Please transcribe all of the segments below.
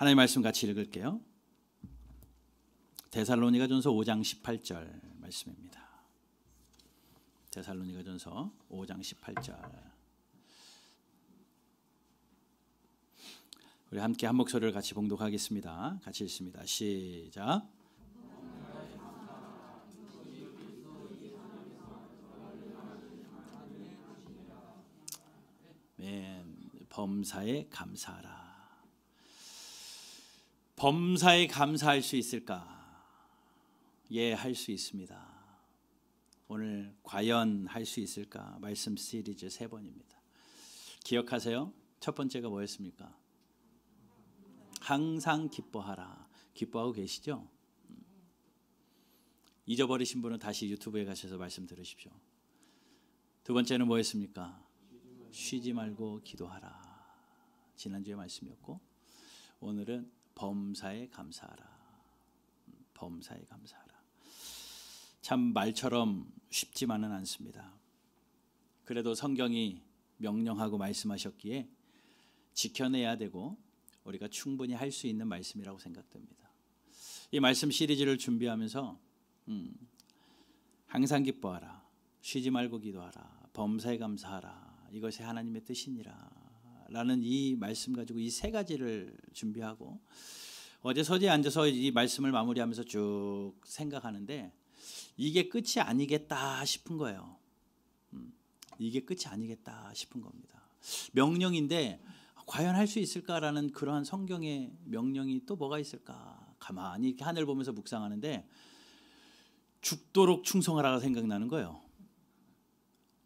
하나님의 말씀 같이 읽을게요. 데살로니가전서 5장 18절 말씀입니다. 데살로니가전서 5장 18절. 우리 함께 한 목소리를 같이 봉독하겠습니다. 같이 읽습니다. 시작. 범사에 감사하라. 범사에 감사할 수 있을까? 예, 할 수 있습니다. 오늘 과연 할 수 있을까? 말씀 시리즈 3번입니다. 기억하세요? 첫 번째가 뭐였습니까? 항상 기뻐하라. 기뻐하고 계시죠? 잊어버리신 분은 다시 유튜브에 가셔서 말씀 들으십시오. 두 번째는 뭐였습니까? 쉬지 말고 기도하라. 지난주에 말씀이었고, 오늘은 범사에 감사하라. 범사에 감사하라. 참 말처럼 쉽지만은 않습니다. 그래도 성경이 명령하고 말씀하셨기에 지켜내야 되고 우리가 충분히 할 수 있는 말씀이라고 생각됩니다. 이 말씀 시리즈를 준비하면서 항상 기뻐하라, 쉬지 말고 기도하라, 범사에 감사하라, 이것이 하나님의 뜻이니라 라는 이 말씀 가지고 이 3가지를 준비하고 어제 서재에 앉아서 이 말씀을 마무리하면서 쭉 생각하는데 이게 끝이 아니겠다 싶은 거예요. 이게 끝이 아니겠다 싶은 겁니다. 명령인데 과연 할 수 있을까라는 그러한 성경의 명령이 또 뭐가 있을까? 가만히 이렇게 하늘 보면서 묵상하는데 죽도록 충성하라가 생각나는 거예요.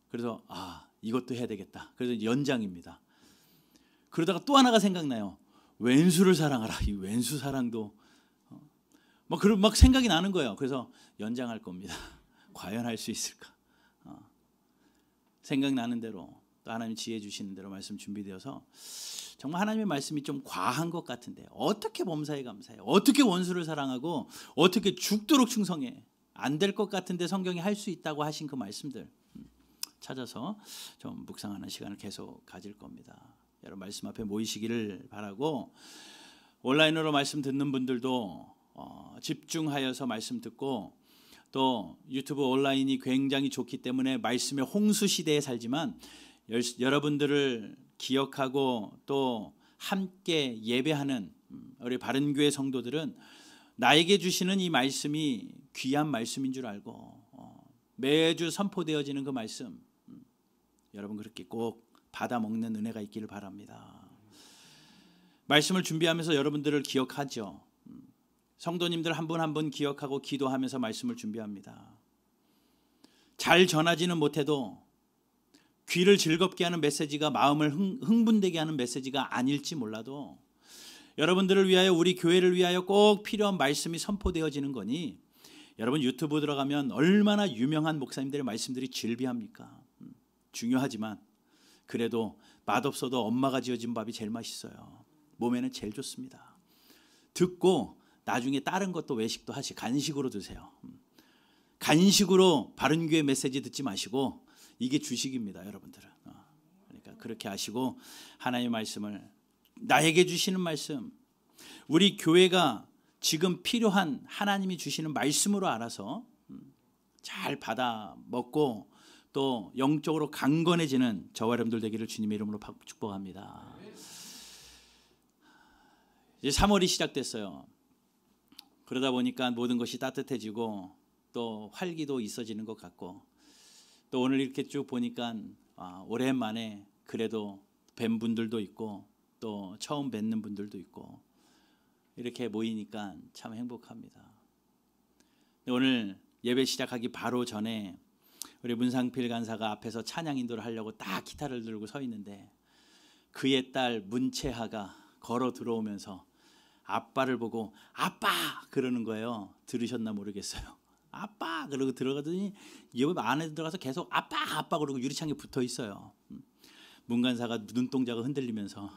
그래서 이것도 해야 되겠다. 그래서 연장입니다. 그러다가 또 하나가 생각나요. 왼수를 사랑하라. 이 왼수 사랑도 막 생각이 나는 거예요. 그래서 연장할 겁니다. 과연 할 수 있을까? 생각나는 대로 또 하나님 지혜 주시는 대로 말씀 준비되어서 정말 하나님의 말씀이 좀 과한 것 같은데 어떻게 범사에 감사해? 어떻게 원수를 사랑하고 어떻게 죽도록 충성해? 안 될 것 같은데 성경이 할 수 있다고 하신 그 말씀들 찾아서 좀 묵상하는 시간을 계속 가질 겁니다. 여러분 말씀 앞에 모이시기를 바라고 온라인으로 말씀 듣는 분들도 집중하여서 말씀 듣고 또 유튜브 온라인이 굉장히 좋기 때문에 말씀의 홍수 시대에 살지만 여러분들을 기억하고 또 함께 예배하는 우리 바른교회 성도들은 나에게 주시는 이 말씀이 귀한 말씀인 줄 알고 매주 선포되어지는 그 말씀 여러분 그렇게 꼭 받아 먹는 은혜가 있기를 바랍니다. 말씀을 준비하면서 여러분들을 기억하죠. 성도님들 한 분 한 분 기억하고 기도하면서 말씀을 준비합니다. 잘 전하지는 못해도 귀를 즐겁게 하는 메시지가 마음을 흥분되게 하는 메시지가 아닐지 몰라도 여러분들을 위하여 우리 교회를 위하여 꼭 필요한 말씀이 선포되어지는 거니 여러분 유튜브 들어가면 얼마나 유명한 목사님들의 말씀들이 질비합니까? 중요하지만 그래도 맛없어도 엄마가 지어진 밥이 제일 맛있어요. 몸에는 제일 좋습니다. 듣고 나중에 다른 것도 외식도 간식으로 드세요. 간식으로 바른교회 메시지 듣지 마시고 이게 주식입니다, 여러분들은. 그러니까 그렇게 하시고 하나님의 말씀을 나에게 주시는 말씀, 우리 교회가 지금 필요한 하나님이 주시는 말씀으로 알아서 잘 받아 먹고 또 영적으로 강건해지는 저와 여러분들 되기를 주님의 이름으로 축복합니다. 이제 3월이 시작됐어요. 그러다 보니까 모든 것이 따뜻해지고 또 활기도 있어지는 것 같고 또 오늘 이렇게 쭉 보니까 오랜만에 그래도 뵌 분들도 있고 또 처음 뵙는 분들도 있고 이렇게 모이니까 참 행복합니다. 오늘 예배 시작하기 바로 전에 우리 문상필 간사가 앞에서 찬양 인도를 하려고 딱 기타를 들고 서 있는데 그의 딸 문채하가 걸어 들어오면서 아빠를 보고 아빠 그러는 거예요. 들으셨나 모르겠어요. 아빠 그러고 들어가더니 옆 안에 들어가서 계속 아빠 아빠 그러고 유리창에 붙어 있어요. 문간사가 눈동자가 흔들리면서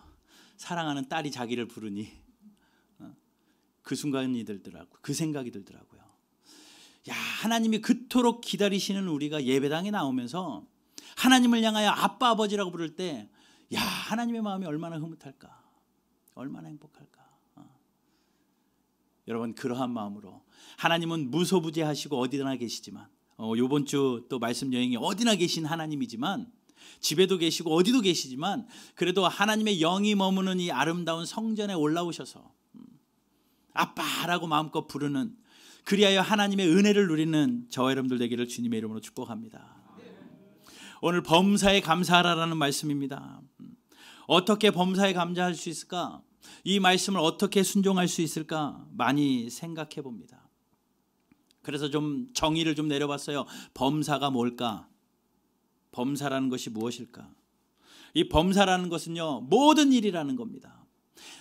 사랑하는 딸이 자기를 부르니 그 순간이 들더라고요. 그 생각이 들더라고요. 야, 하나님이 그토록 기다리시는 우리가 예배당에 나오면서 하나님을 향하여 아빠 아버지라고 부를 때 야, 하나님의 마음이 얼마나 흐뭇할까, 얼마나 행복할까. 여러분 그러한 마음으로 하나님은 무소부재하시고 어디나 계시지만 이번 주 또 말씀 여행이 어디나 계신 하나님이지만 집에도 계시고 어디도 계시지만 그래도 하나님의 영이 머무는 이 아름다운 성전에 올라오셔서 아빠라고 마음껏 부르는 그리하여 하나님의 은혜를 누리는 저와 여러분들 되기를 주님의 이름으로 축복합니다. 오늘 범사에 감사하라는 말씀입니다. 어떻게 범사에 감사할 수 있을까? 이 말씀을 어떻게 순종할 수 있을까? 많이 생각해 봅니다. 그래서 좀 정의를 좀 내려봤어요. 범사가 뭘까? 범사라는 것이 무엇일까? 이 범사라는 것은요, 모든 일이라는 겁니다.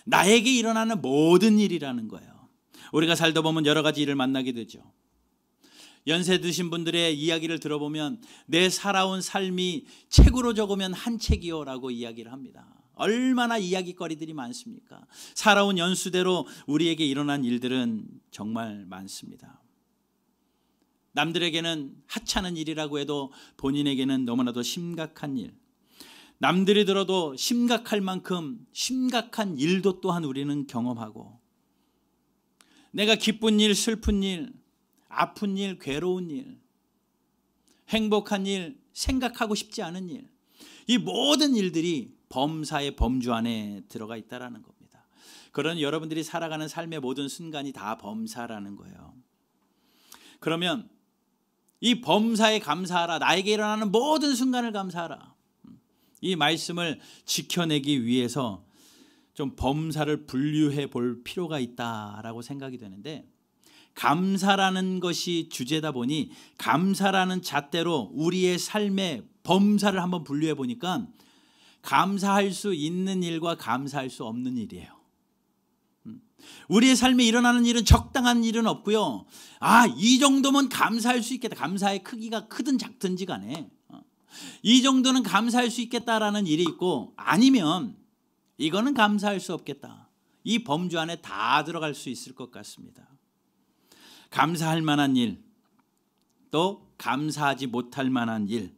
나에게 일어나는 모든 일이라는 거예요. 우리가 살다 보면 여러 가지 일을 만나게 되죠. 연세 드신 분들의 이야기를 들어보면 내 살아온 삶이 책으로 적으면 한 책이요라고 이야기를 합니다. 얼마나 이야기거리들이 많습니까? 살아온 연수대로 우리에게 일어난 일들은 정말 많습니다. 남들에게는 하찮은 일이라고 해도 본인에게는 너무나도 심각한 일, 남들이 들어도 심각할 만큼 심각한 일도 또한 우리는 경험하고, 내가 기쁜 일, 슬픈 일, 아픈 일, 괴로운 일, 행복한 일, 생각하고 싶지 않은 일, 이 모든 일들이 범사의 범주 안에 들어가 있다는 겁니다. 그런 여러분들이 살아가는 삶의 모든 순간이 다 범사라는 거예요. 그러면 이 범사에 감사하라, 나에게 일어나는 모든 순간을 감사하라, 이 말씀을 지켜내기 위해서 좀 범사를 분류해 볼 필요가 있다라고 생각이 되는데, 감사라는 것이 주제다 보니 감사라는 잣대로 우리의 삶의 범사를 한번 분류해 보니까 감사할 수 있는 일과 감사할 수 없는 일이에요. 우리의 삶에 일어나는 일은 적당한 일은 없고요. 이 정도면 감사할 수 있겠다. 감사의 크기가 크든 작든지 간에 이 정도는 감사할 수 있겠다라는 일이 있고, 아니면 이거는 감사할 수 없겠다. 이 범주 안에 다 들어갈 수 있을 것 같습니다. 감사할 만한 일, 또 감사하지 못할 만한 일,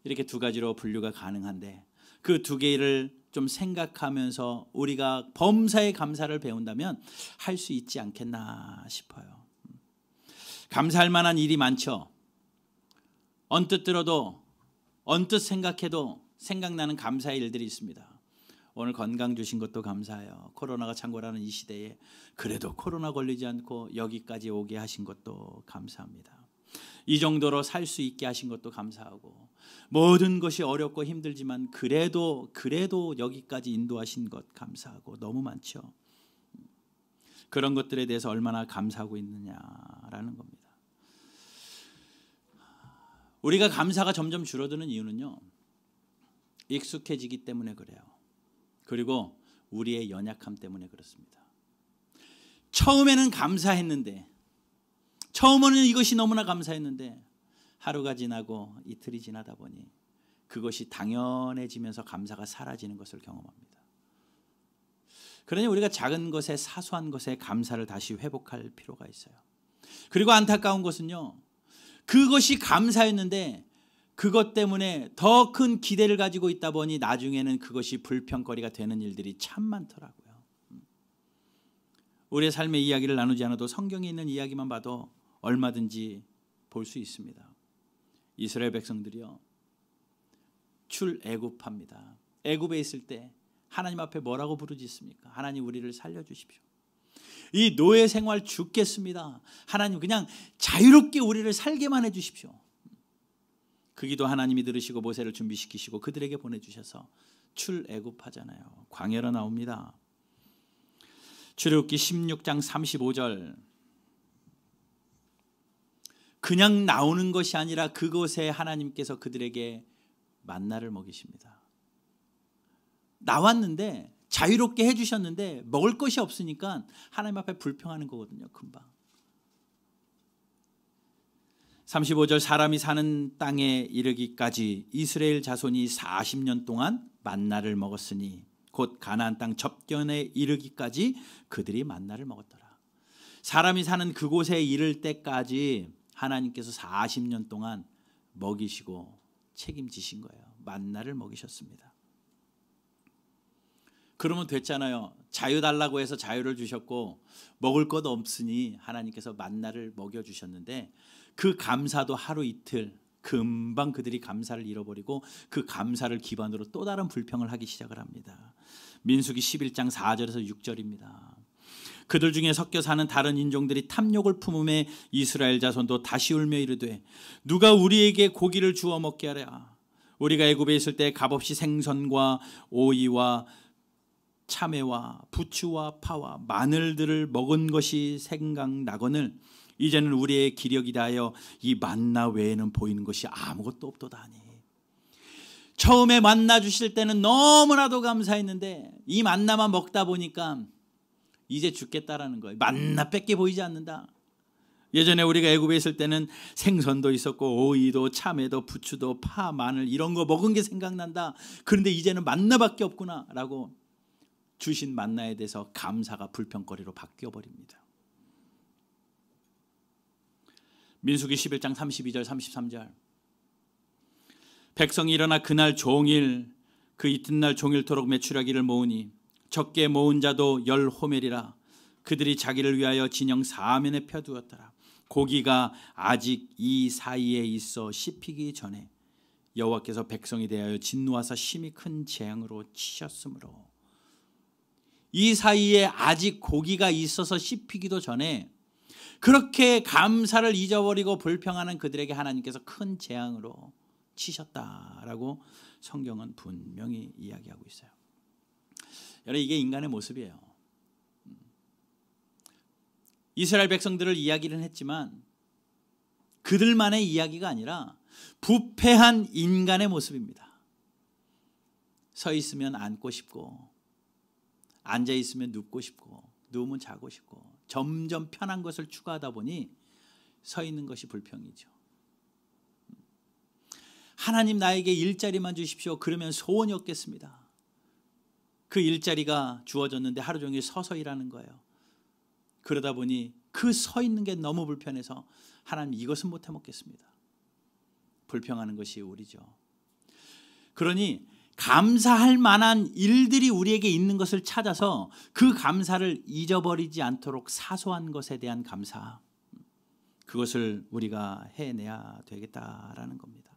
이렇게 두 가지로 분류가 가능한데, 그 두 개를 좀 생각하면서 우리가 범사의 감사를 배운다면 할 수 있지 않겠나 싶어요. 감사할 만한 일이 많죠. 언뜻 들어도, 언뜻 생각해도 생각나는 감사의 일들이 있습니다. 오늘 건강 주신 것도 감사해요. 코로나가 창궐하는 이 시대에 그래도 코로나 걸리지 않고 여기까지 오게 하신 것도 감사합니다. 이 정도로 살 수 있게 하신 것도 감사하고, 모든 것이 어렵고 힘들지만 그래도 여기까지 인도하신 것 감사하고, 너무 많죠. 그런 것들에 대해서 얼마나 감사하고 있느냐라는 겁니다. 우리가 감사가 점점 줄어드는 이유는요, 익숙해지기 때문에 그래요. 그리고 우리의 연약함 때문에 그렇습니다. 처음에는 감사했는데, 처음에는 이것이 너무나 감사했는데 하루가 지나고 이틀이 지나다 보니 그것이 당연해지면서 감사가 사라지는 것을 경험합니다. 그러니 우리가 작은 것에, 사소한 것에 감사를 다시 회복할 필요가 있어요. 그리고 안타까운 것은요, 그것이 감사였는데 그것 때문에 더 큰 기대를 가지고 있다 보니 나중에는 그것이 불평거리가 되는 일들이 참 많더라고요. 우리의 삶의 이야기를 나누지 않아도 성경에 있는 이야기만 봐도 얼마든지 볼 수 있습니다. 이스라엘 백성들이요, 출애굽합니다. 애굽에 있을 때 하나님 앞에 뭐라고 부르짖습니까? 하나님, 우리를 살려주십시오. 이 노예 생활 죽겠습니다. 하나님, 그냥 자유롭게 우리를 살게만 해주십시오. 그 기도 하나님이 들으시고 모세를 준비시키시고 그들에게 보내주셔서 출애굽하잖아요. 광야로 나옵니다. 출애굽기 16장 35절, 그냥 나오는 것이 아니라 그곳에 하나님께서 그들에게 만나를 먹이십니다. 나왔는데, 자유롭게 해주셨는데 먹을 것이 없으니까 하나님 앞에 불평하는 거거든요. 금방. 35절, 사람이 사는 땅에 이르기까지 이스라엘 자손이 40년 동안 만나를 먹었으니 곧 가나안 땅 접견에 이르기까지 그들이 만나를 먹었더라. 사람이 사는 그곳에 이를 때까지 하나님께서 40년 동안 먹이시고 책임지신 거예요. 만나를 먹이셨습니다. 그러면 됐잖아요. 자유 달라고 해서 자유를 주셨고 먹을 것 없으니 하나님께서 만나를 먹여주셨는데 그 감사도 하루 이틀 금방 그들이 감사를 잃어버리고 그 감사를 기반으로 또 다른 불평을 하기 시작을 합니다. 민수기 11장 4절에서 6절입니다. 그들 중에 섞여 사는 다른 인종들이 탐욕을 품음에 이스라엘 자손도 다시 울며 이르되 누가 우리에게 고기를 주워 먹게 하랴. 우리가 애굽에 있을 때 값없이 생선과 오이와 참외와 부추와 파와 마늘들을 먹은 것이 생각나거늘 이제는 우리의 기력이 다하여 이 만나 외에는 보이는 것이 아무것도 없도다니. 처음에 만나 주실 때는 너무나도 감사했는데 이 만나만 먹다 보니까 이제 죽겠다라는 거예요. 만나 밖에 보이지 않는다. 예전에 우리가 애굽에 있을 때는 생선도 있었고 오이도 참외도 부추도 파 마늘 이런 거 먹은 게 생각난다. 그런데 이제는 만나밖에 없구나 라고 주신 만나에 대해서 감사가 불평거리로 바뀌어버립니다. 민수기 11장 32절 33절 백성이 일어나 그날 종일 그 이튿날 종일토록 메추라기를 모으니 적게 모은 자도 10호멜이라. 그들이 자기를 위하여 진영 사면에 펴두었더라. 고기가 아직 이 사이에 있어 씹히기 전에 여호와께서 백성에 대하여 진노하사 심히 큰 재앙으로 치셨으므로. 이 사이에 아직 고기가 있어서 씹히기도 전에 그렇게 감사를 잊어버리고 불평하는 그들에게 하나님께서 큰 재앙으로 치셨다라고 성경은 분명히 이야기하고 있어요. 여러분, 이게 인간의 모습이에요. 이스라엘 백성들을 이야기를 했지만 그들만의 이야기가 아니라 부패한 인간의 모습입니다. 서 있으면 앉고 싶고 앉아 있으면 눕고 싶고 누우면 자고 싶고 점점 편한 것을 추구하다 보니 서 있는 것이 불평이죠. 하나님 나에게 일자리만 주십시오. 그러면 소원이 없겠습니다. 그 일자리가 주어졌는데 하루 종일 서서 일하는 거예요. 그러다 보니 그 서 있는 게 너무 불편해서 하나님 이것은 못 해먹겠습니다. 불평하는 것이 우리죠. 그러니 감사할 만한 일들이 우리에게 있는 것을 찾아서 그 감사를 잊어버리지 않도록 사소한 것에 대한 감사, 그것을 우리가 해내야 되겠다라는 겁니다.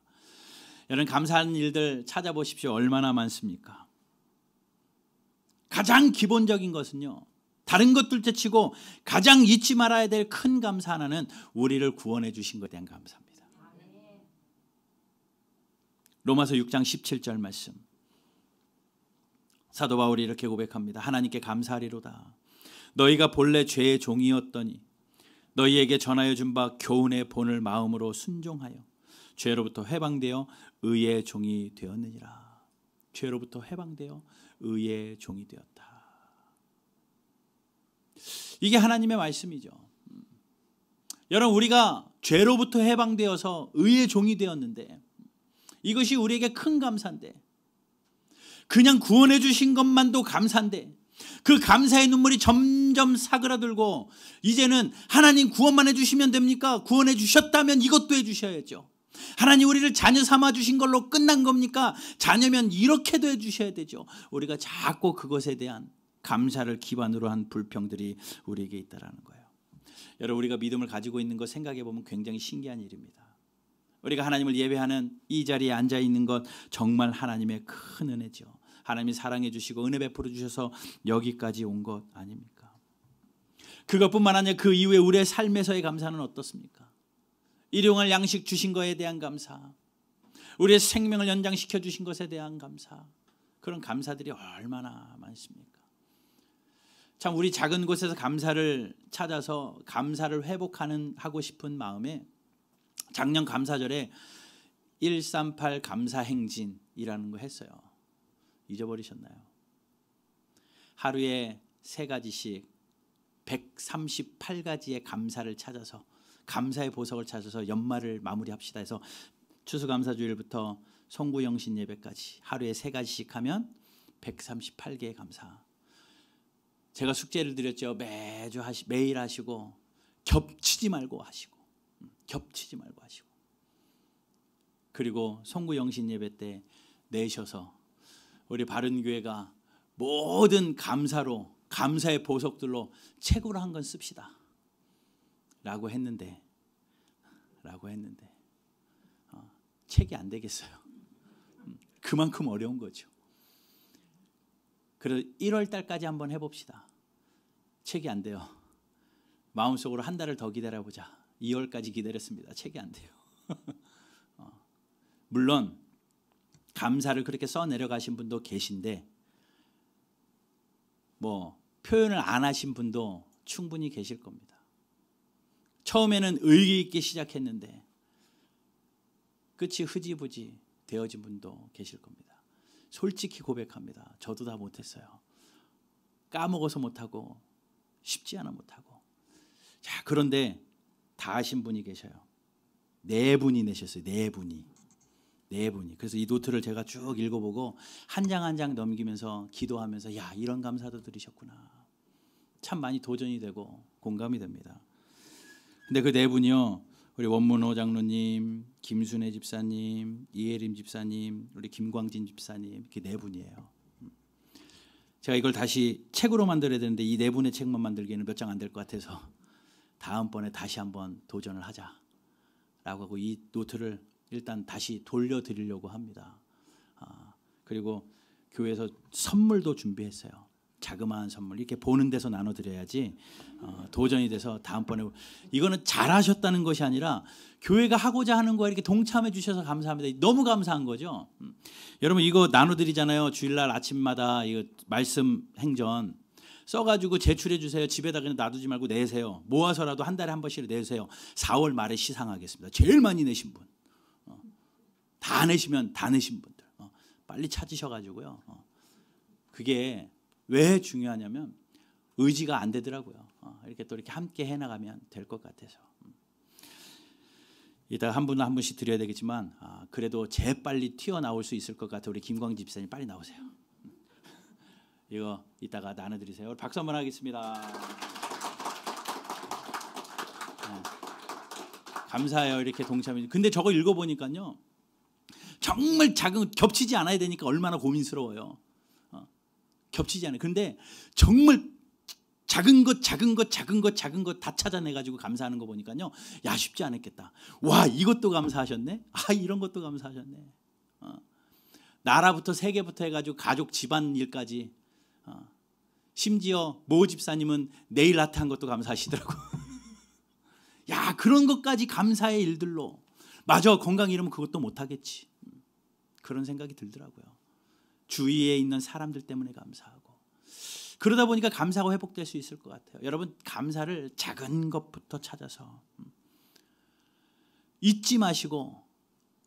여러분, 감사하는 일들 찾아보십시오. 얼마나 많습니까? 가장 기본적인 것은요, 다른 것들째 치고 가장 잊지 말아야 될 큰 감사 하나는 우리를 구원해 주신 것에 대한 감사입니다. 로마서 6장 17절 말씀. 사도 바울이 이렇게 고백합니다. 하나님께 감사하리로다. 너희가 본래 죄의 종이었더니 너희에게 전하여 준 바 교훈의 본을 마음으로 순종하여 죄로부터 해방되어 의의 종이 되었느니라. 죄로부터 해방되어 의의 종이 되었다. 이게 하나님의 말씀이죠. 여러분, 우리가 죄로부터 해방되어서 의의 종이 되었는데 이것이 우리에게 큰 감사인데, 그냥 구원해 주신 것만도 감사인데 그 감사의 눈물이 점점 사그라들고 이제는 하나님 구원만 해주시면 됩니까? 구원해 주셨다면 이것도 해주셔야죠. 하나님 우리를 자녀 삼아 주신 걸로 끝난 겁니까? 자녀면 이렇게도 해주셔야 되죠. 우리가 자꾸 그것에 대한 감사를 기반으로 한 불평들이 우리에게 있다는 거예요. 여러분, 우리가 믿음을 가지고 있는 것 생각해 보면 굉장히 신기한 일입니다. 우리가 하나님을 예배하는 이 자리에 앉아 있는 것 정말 하나님의 큰 은혜죠. 하나님이 사랑해 주시고 은혜 베풀어 주셔서 여기까지 온 것 아닙니까? 그것뿐만 아니라 그 이후에 우리의 삶에서의 감사는 어떻습니까? 일용할 양식 주신 것에 대한 감사, 우리의 생명을 연장시켜 주신 것에 대한 감사, 그런 감사들이 얼마나 많습니까? 참, 우리 작은 곳에서 감사를 찾아서 감사를 하고 싶은 마음에 작년 감사절에 138 감사행진이라는 거 했어요. 잊어버리셨나요? 하루에 3가지씩 138가지의 감사를 찾아서, 감사의 보석을 찾아서 연말을 마무리합시다 해서 추수감사주일부터 송구영신 예배까지 하루에 3가지씩 하면 138개의 감사. 제가 숙제를 드렸죠. 매일 하시고 겹치지 말고 하시고, 겹치지 말고 하시고, 그리고 송구영신 예배 때 내셔서 우리 바른교회가 모든 감사로, 감사의 보석들로 책으로 한 권 씁시다 라고 했는데 책이 안 되겠어요. 그만큼 어려운 거죠. 그래서 1월 달까지 한번 해봅시다. 책이 안 돼요. 마음속으로 한 달을 더 기다려보자. 2월까지 기다렸습니다. 책이 안 돼요. 물론 감사를 그렇게 써내려가신 분도 계신데 뭐 표현을 안 하신 분도 충분히 계실 겁니다. 처음에는 의리 있게 시작했는데 끝이 흐지부지 되어진 분도 계실 겁니다. 솔직히 고백합니다. 저도 다 못했어요. 까먹어서 못하고 쉽지 않아 못하고. 자, 그런데 다 하신 분이 계셔요. 4분이 내셨어요. 4분이. 그래서 이 노트를 제가 쭉 읽어보고 한 장 한 장 넘기면서 기도하면서 야, 이런 감사도 들으셨구나. 참 많이 도전이 되고 공감이 됩니다. 근데 그 4분이요, 우리 원문호 장로님, 김순애 집사님, 이혜림 집사님, 우리 김광진 집사님, 이렇게 4분이에요. 제가 이걸 다시 책으로 만들어야 되는데 이 4분의 책만 만들기에는 몇 장 안 될 것 같아서 다음번에 다시 한번 도전을 하자라고 하고 이 노트를 일단 다시 돌려드리려고 합니다. 그리고 교회에서 선물도 준비했어요. 자그마한 선물 이렇게 보는 데서 나눠드려야지 도전이 돼서 다음번에. 이거는 잘하셨다는 것이 아니라 교회가 하고자 하는 거에 이렇게 동참해 주셔서 감사합니다. 너무 감사한 거죠. 여러분 이거 나눠드리잖아요. 주일날 아침마다 이거 말씀 행전 써가지고 제출해 주세요. 집에다 그냥 놔두지 말고 내세요. 모아서라도 한 달에 한 번씩 내세요. 4월 말에 시상하겠습니다. 제일 많이 내신 분, 다 내시면 다 내신 분들 빨리 찾으셔가지고요. 그게 왜 중요하냐면 의지가 안 되더라고요. 이렇게 또 이렇게 함께 해나가면 될 것 같아서. 이따 한 분 한 분씩 드려야 되겠지만 그래도 재빨리 튀어나올 수 있을 것 같아. 우리 김광진 집사님 빨리 나오세요. 이거 이따가 나눠드리세요. 박수 한번 하겠습니다. 감사해요. 이렇게 동참해. 근데 저거 읽어보니까요, 정말 작은, 겹치지 않아야 되니까 얼마나 고민스러워요. 겹치지 않아요. 근데 정말 작은 것 다 찾아내가지고 감사하는 거 보니까요, 야, 쉽지 않았겠다. 와, 이것도 감사하셨네. 이런 것도 감사하셨네. 나라부터 세계부터 해가지고 가족 집안 일까지. 심지어 모 집사님은 네일 아트 한 것도 감사하시더라고. 야, 그런 것까지 감사의 일들로. 맞아, 건강 잃으면 그것도 못하겠지. 그런 생각이 들더라고요. 주위에 있는 사람들 때문에 감사하고. 그러다 보니까 감사가 회복될 수 있을 것 같아요. 여러분, 감사를 작은 것부터 찾아서 잊지 마시고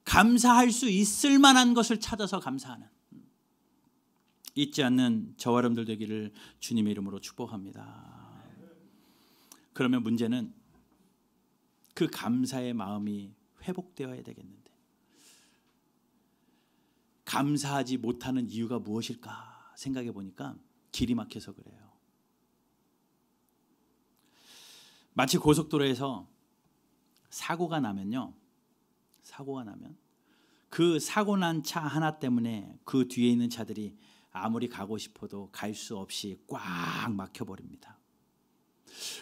감사할 수 있을 만한 것을 찾아서 감사하는, 잊지 않는 저와 여러분들 되기를 주님의 이름으로 축복합니다. 그러면 문제는 그 감사의 마음이 회복되어야 되겠는데 감사하지 못하는 이유가 무엇일까 생각해 보니까 길이 막혀서 그래요. 마치 고속도로에서 사고가 나면 그 사고 난 차 하나 때문에 그 뒤에 있는 차들이 아무리 가고 싶어도 갈 수 없이 꽉 막혀버립니다.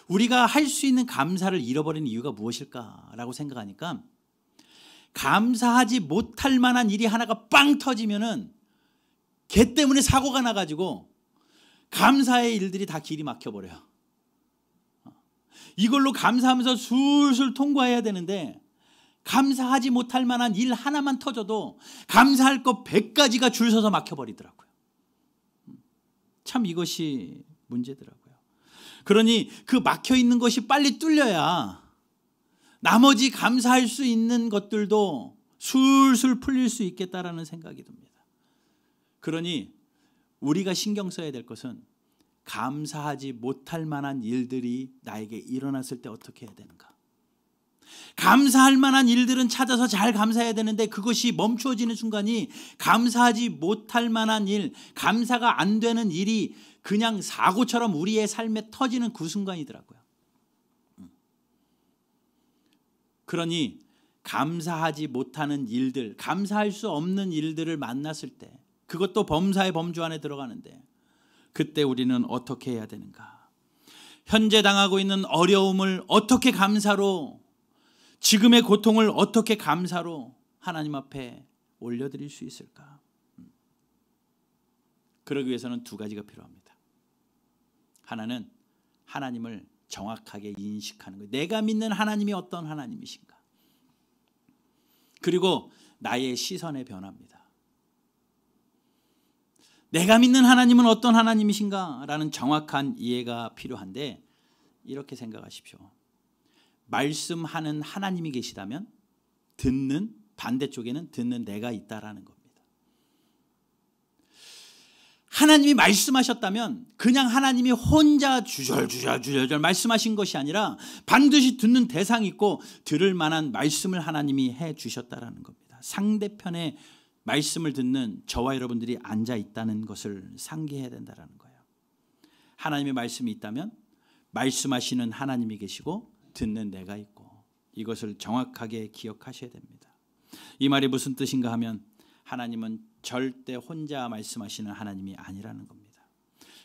우리가 할 수 있는 감사를 잃어버린 이유가 무엇일까라고 생각하니까 감사하지 못할 만한 일이 하나가 빵 터지면은 걔 때문에 사고가 나가지고 감사의 일들이 다 길이 막혀버려요. 이걸로 감사하면서 술술 통과해야 되는데 감사하지 못할 만한 일 하나만 터져도 감사할 것 100가지가 줄 서서 막혀버리더라고요. 참 이것이 문제더라고요. 그러니 그 막혀있는 것이 빨리 뚫려야 나머지 감사할 수 있는 것들도 술술 풀릴 수 있겠다라는 생각이 듭니다. 그러니 우리가 신경 써야 될 것은 감사하지 못할 만한 일들이 나에게 일어났을 때 어떻게 해야 되는가. 감사할 만한 일들은 찾아서 잘 감사해야 되는데 그것이 멈추어지는 순간이 감사하지 못할 만한 일, 감사가 안 되는 일이 그냥 사고처럼 우리의 삶에 터지는 그 순간이더라고요. 그러니 감사하지 못하는 일들, 감사할 수 없는 일들을 만났을 때, 그것도 범사의 범주 안에 들어가는데 그때 우리는 어떻게 해야 되는가? 현재 당하고 있는 어려움을 어떻게 감사로, 지금의 고통을 어떻게 감사로 하나님 앞에 올려드릴 수 있을까? 그러기 위해서는 두 가지가 필요합니다. 하나는 하나님을 정확하게 인식하는 거예요. 내가 믿는 하나님이 어떤 하나님이신가? 그리고 나의 시선의 변화입니다. 내가 믿는 하나님은 어떤 하나님이신가? 라는 정확한 이해가 필요한데, 이렇게 생각하십시오. 말씀하는 하나님이 계시다면 듣는, 반대쪽에는 듣는 내가 있다라는 겁니다. 하나님이 말씀하셨다면 그냥 하나님이 혼자 주절주절 말씀하신 것이 아니라 반드시 듣는 대상이 있고 들을 만한 말씀을 하나님이 해 주셨다라는 겁니다. 상대편의 말씀을 듣는 저와 여러분들이 앉아 있다는 것을 상기해야 된다는 거예요. 하나님의 말씀이 있다면 말씀하시는 하나님이 계시고 듣는 내가 있고, 이것을 정확하게 기억하셔야 됩니다. 이 말이 무슨 뜻인가 하면 하나님은 절대 혼자 말씀하시는 하나님이 아니라는 겁니다.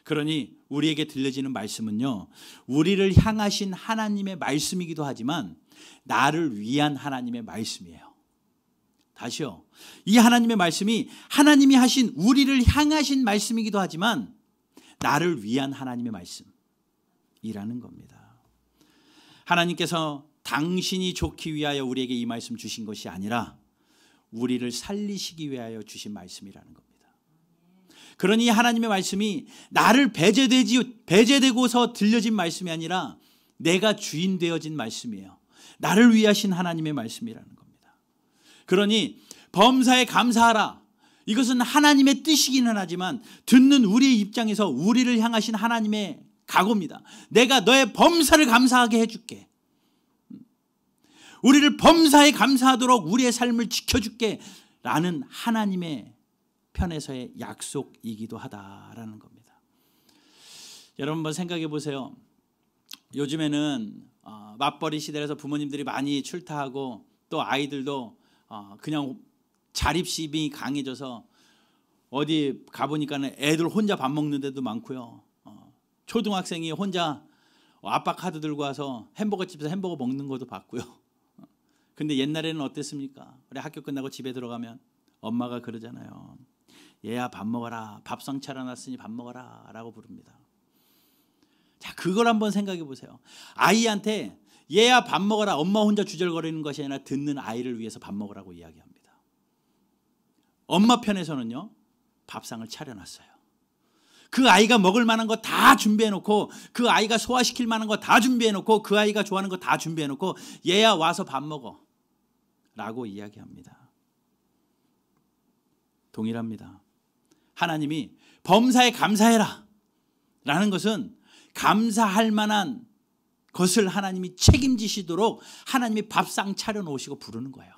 그러니 우리에게 들려지는 말씀은요, 우리를 향하신 하나님의 말씀이기도 하지만 나를 위한 하나님의 말씀이에요. 다시요. 이 하나님의 말씀이 하나님이 하신 우리를 향하신 말씀이기도 하지만 나를 위한 하나님의 말씀이라는 겁니다. 하나님께서 당신이 좋기 위하여 우리에게 이 말씀 주신 것이 아니라 우리를 살리시기 위하여 주신 말씀이라는 겁니다. 그러니 하나님의 말씀이 나를 배제되고서 들려진 말씀이 아니라 내가 주인 되어진 말씀이에요. 나를 위하신 하나님의 말씀이라는 겁니다. 그러니 범사에 감사하라, 이것은 하나님의 뜻이기는 하지만 듣는 우리의 입장에서 우리를 향하신 하나님의 각오입니다. 내가 너의 범사를 감사하게 해줄게. 우리를 범사에 감사하도록 우리의 삶을 지켜줄게 라는 하나님의 편에서의 약속이기도 하다라는 겁니다. 여러분 한번 생각해 보세요. 요즘에는 맞벌이 시대라서 부모님들이 많이 출타하고 또 아이들도 그냥 자립심이 강해져서 어디 가보니까 애들 혼자 밥 먹는 데도 많고요. 초등학생이 혼자 아빠 카드 들고 와서 햄버거집에서 햄버거 먹는 것도 봤고요. 근데 옛날에는 어땠습니까? 우리 학교 끝나고 집에 들어가면 엄마가 그러잖아요. 얘야 밥 먹어라. 밥상 차려놨으니 밥 먹어라 라고 부릅니다. 자, 그걸 한번 생각해 보세요. 아이한테 얘야 밥 먹어라, 엄마 혼자 주절거리는 것이 아니라 듣는 아이를 위해서 밥 먹으라고 이야기합니다. 엄마 편에서는요, 밥상을 차려놨어요. 그 아이가 먹을 만한 거 다 준비해놓고, 그 아이가 소화시킬 만한 거 다 준비해놓고, 그 아이가 좋아하는 거 다 준비해놓고, 얘야 와서 밥 먹어 라고 이야기합니다. 동일합니다. 하나님이 범사에 감사해라 라는 것은 감사할 만한 것을 하나님이 책임지시도록 하나님이 밥상 차려놓으시고 부르는 거예요.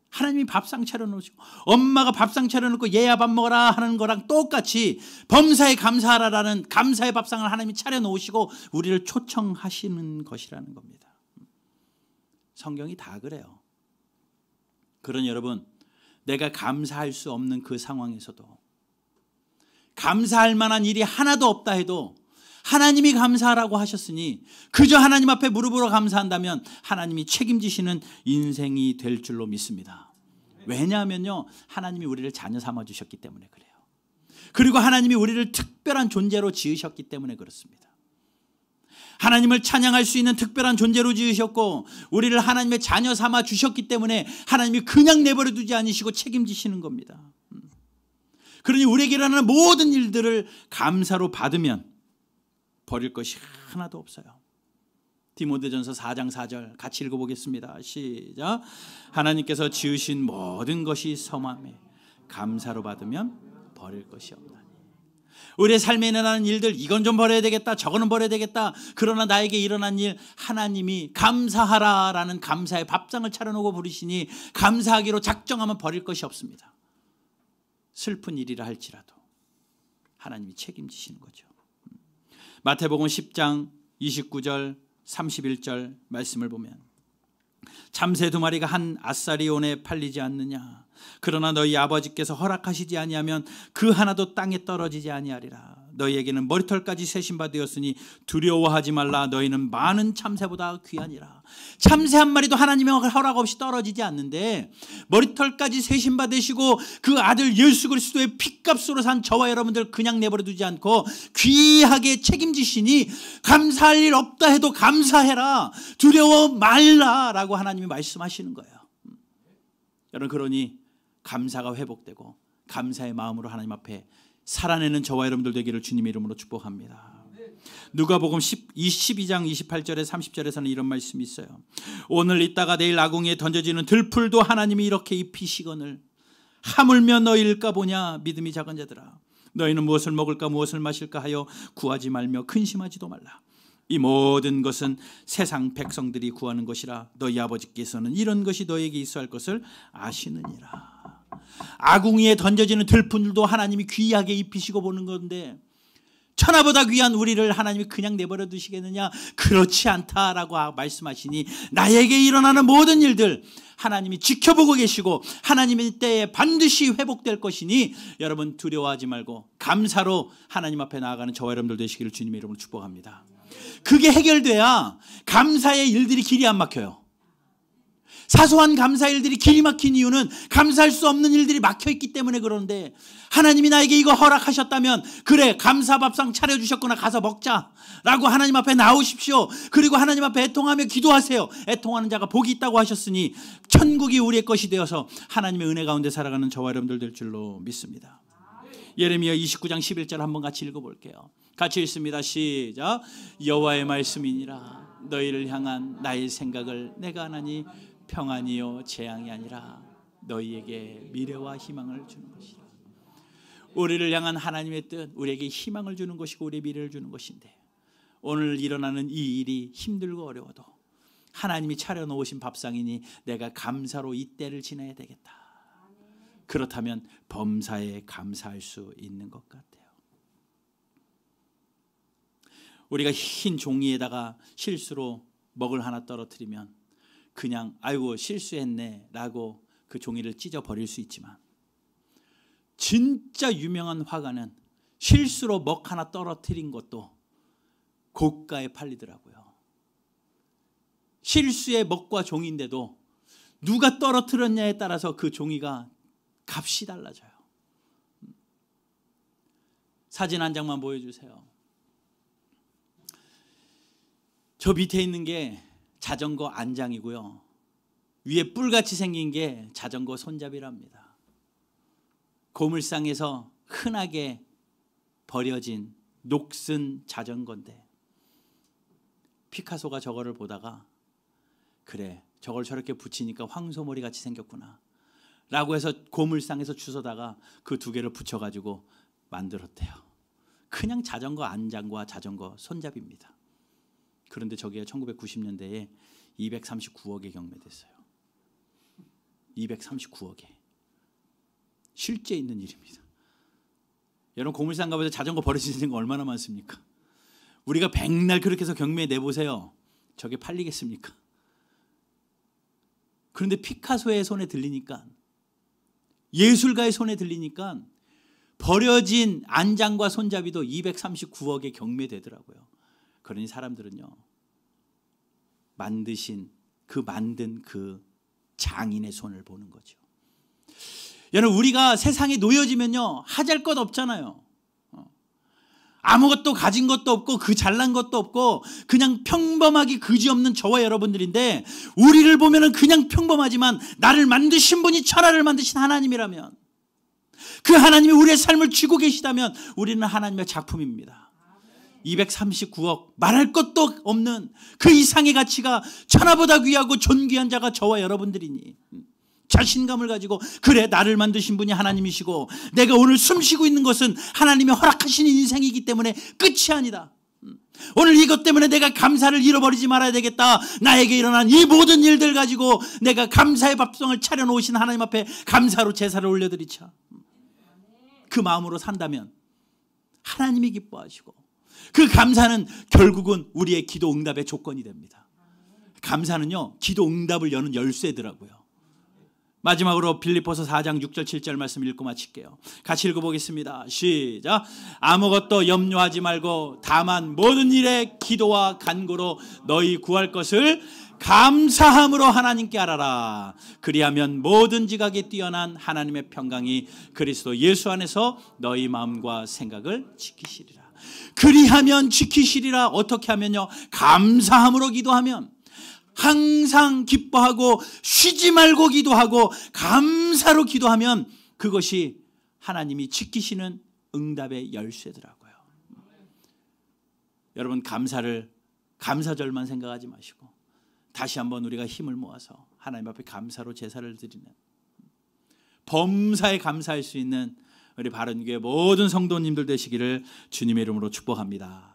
하나님이 밥상 차려놓으시고, 엄마가 밥상 차려놓고 얘야 밥 먹어라 하는 거랑 똑같이 범사에 감사하라라는 감사의 밥상을 하나님이 차려놓으시고 우리를 초청하시는 것이라는 겁니다. 성경이 다 그래요. 그러니 여러분, 내가 감사할 수 없는 그 상황에서도, 감사할 만한 일이 하나도 없다 해도 하나님이 감사하라고 하셨으니 그저 하나님 앞에 무릎으로 감사한다면 하나님이 책임지시는 인생이 될 줄로 믿습니다. 왜냐하면요, 하나님이 우리를 자녀 삼아 주셨기 때문에 그래요. 그리고 하나님이 우리를 특별한 존재로 지으셨기 때문에 그렇습니다. 하나님을 찬양할 수 있는 특별한 존재로 지으셨고 우리를 하나님의 자녀 삼아 주셨기 때문에 하나님이 그냥 내버려 두지 않으시고 책임지시는 겁니다. 그러니 우리에게 일어나는 모든 일들을 감사로 받으면 버릴 것이 하나도 없어요. 디모데전서 4장 4절 같이 읽어보겠습니다. 시작. 하나님께서 지으신 모든 것이 선함에 감사로 받으면 버릴 것이 없나니. 우리의 삶에 일어나는 일들, 이건 좀 버려야 되겠다, 저거는 버려야 되겠다. 그러나 나에게 일어난 일, 하나님이 감사하라라는 감사의 밥상을 차려놓고 부르시니 감사하기로 작정하면 버릴 것이 없습니다. 슬픈 일이라 할지라도 하나님이 책임지시는 거죠. 마태복음 10장 29절 31절 말씀을 보면, 참새 두 마리가 한 아사리온에 팔리지 않느냐, 그러나 너희 아버지께서 허락하시지 아니하면 그 하나도 땅에 떨어지지 아니하리라. 너희에게는 머리털까지 세신바 되었으니 두려워하지 말라. 너희는 많은 참새보다 귀하니라. 참새 한 마리도 하나님의 허락 없이 떨어지지 않는데 머리털까지 세신바 되시고 그 아들 예수 그리스도의 핏값으로 산 저와 여러분들 그냥 내버려 두지 않고 귀하게 책임지시니 감사할 일 없다 해도 감사해라. 두려워 말라라고 하나님이 말씀하시는 거예요. 여러분, 그러니 감사가 회복되고 감사의 마음으로 하나님 앞에 살아내는 저와 여러분들 되기를 주님의 이름으로 축복합니다. 누가복음 12장 28절에 30절에서는 이런 말씀이 있어요. 오늘 있다가 내일 아궁이에 던져지는 들풀도 하나님이 이렇게 입히시거늘 하물며 너희일까 보냐. 믿음이 작은 자들아, 너희는 무엇을 먹을까 무엇을 마실까 하여 구하지 말며 근심하지도 말라. 이 모든 것은 세상 백성들이 구하는 것이라. 너희 아버지께서는 이런 것이 너희에게 있어야 할 것을 아시느니라. 아궁이에 던져지는 들풀도 하나님이 귀하게 입히시고 보는 건데 천하보다 귀한 우리를 하나님이 그냥 내버려 두시겠느냐? 그렇지 않다라고 말씀하시니 나에게 일어나는 모든 일들 하나님이 지켜보고 계시고 하나님의 때에 반드시 회복될 것이니 여러분 두려워하지 말고 감사로 하나님 앞에 나아가는 저와 여러분들 되시기를 주님의 이름으로 축복합니다. 그게 해결돼야 감사의 일들이 길이 안 막혀요. 사소한 감사 일들이 길이 막힌 이유는 감사할 수 없는 일들이 막혀있기 때문에 그러는데 하나님이 나에게 이거 허락하셨다면 그래 감사밥상 차려주셨구나 가서 먹자 라고 하나님 앞에 나오십시오. 그리고 하나님 앞에 애통하며 기도하세요. 애통하는 자가 복이 있다고 하셨으니 천국이 우리의 것이 되어서 하나님의 은혜 가운데 살아가는 저와 여러분들 될 줄로 믿습니다. 예레미야 29장 11절 한번 같이 읽어볼게요. 같이 읽습니다. 시작. 여호와의 말씀이니라. 너희를 향한 나의 생각을 내가 하나니 평안이요 재앙이 아니라 너희에게 미래와 희망을 주는 것이라. 우리를 향한 하나님의 뜻, 우리에게 희망을 주는 것이고 우리의 미래를 주는 것인데 오늘 일어나는 이 일이 힘들고 어려워도 하나님이 차려놓으신 밥상이니 내가 감사로 이 때를 지나야 되겠다. 그렇다면 범사에 감사할 수 있는 것 같아요. 우리가 흰 종이에다가 실수로 먹을 하나 떨어뜨리면 그냥 아이고 실수했네 라고 그 종이를 찢어버릴 수 있지만 진짜 유명한 화가는 실수로 먹 하나 떨어뜨린 것도 고가에 팔리더라고요. 실수의 먹과 종인데도 누가 떨어뜨렸냐에 따라서 그 종이가 값이 달라져요. 사진 한 장만 보여주세요. 저 밑에 있는 게 자전거 안장이고요. 위에 뿔같이 생긴 게 자전거 손잡이랍니다. 고물상에서 흔하게 버려진 녹슨 자전거인데 피카소가 저거를 보다가 그래 저걸 저렇게 붙이니까 황소머리 같이 생겼구나 라고 해서 고물상에서 주워다가 그 두 개를 붙여가지고 만들었대요. 그냥 자전거 안장과 자전거 손잡이입니다. 그런데 저게 1990년대에 239억에 경매됐어요. 239억에. 실제 있는 일입니다. 여러분 고물상 가보세요. 자전거 버려지는 거 얼마나 많습니까? 우리가 백날 그렇게 해서 경매에 내보세요. 저게 팔리겠습니까? 그런데 피카소의 손에 들리니까 예술가의 손에 들리니까 버려진 안장과 손잡이도 239억에 경매되더라고요. 그러니 사람들은요 만든 그 장인의 손을 보는 거죠. 여러분 우리가 세상에 놓여지면요 하잘 것 없잖아요. 아무것도 가진 것도 없고 그 잘난 것도 없고 그냥 평범하기 그지없는 저와 여러분들인데 우리를 보면은 그냥 평범하지만 나를 만드신 분이 천하를 만드신 하나님이라면 그 하나님이 우리의 삶을 쥐고 계시다면 우리는 하나님의 작품입니다. 239억 말할 것도 없는 그 이상의 가치가 천하보다 귀하고 존귀한 자가 저와 여러분들이니 자신감을 가지고 그래 나를 만드신 분이 하나님이시고 내가 오늘 숨쉬고 있는 것은 하나님이 허락하신 인생이기 때문에 끝이 아니다. 오늘 이것 때문에 내가 감사를 잃어버리지 말아야 되겠다. 나에게 일어난 이 모든 일들 가지고 내가 감사의 밥상을 차려놓으신 하나님 앞에 감사로 제사를 올려드리자. 그 마음으로 산다면 하나님이 기뻐하시고 그 감사는 결국은 우리의 기도 응답의 조건이 됩니다. 감사는요 기도 응답을 여는 열쇠더라고요. 마지막으로 빌립보서 4장 6절 7절 말씀 읽고 마칠게요. 같이 읽어보겠습니다. 시작. 아무것도 염려하지 말고 다만 모든 일에 기도와 간구로 너희 구할 것을 감사함으로 하나님께 알아라. 그리하면 모든 지각에 뛰어난 하나님의 평강이 그리스도 예수 안에서 너희 마음과 생각을 지키시리라. 그리하면 지키시리라. 어떻게 하면요? 감사함으로 기도하면, 항상 기뻐하고 쉬지 말고 기도하고 감사로 기도하면 그것이 하나님이 지키시는 응답의 열쇠더라고요. 여러분, 감사절만 생각하지 마시고 다시 한번 우리가 힘을 모아서 하나님 앞에 감사로 제사를 드리는, 범사에 감사할 수 있는 우리 바른교회 모든 성도님들 되시기를 주님의 이름으로 축복합니다.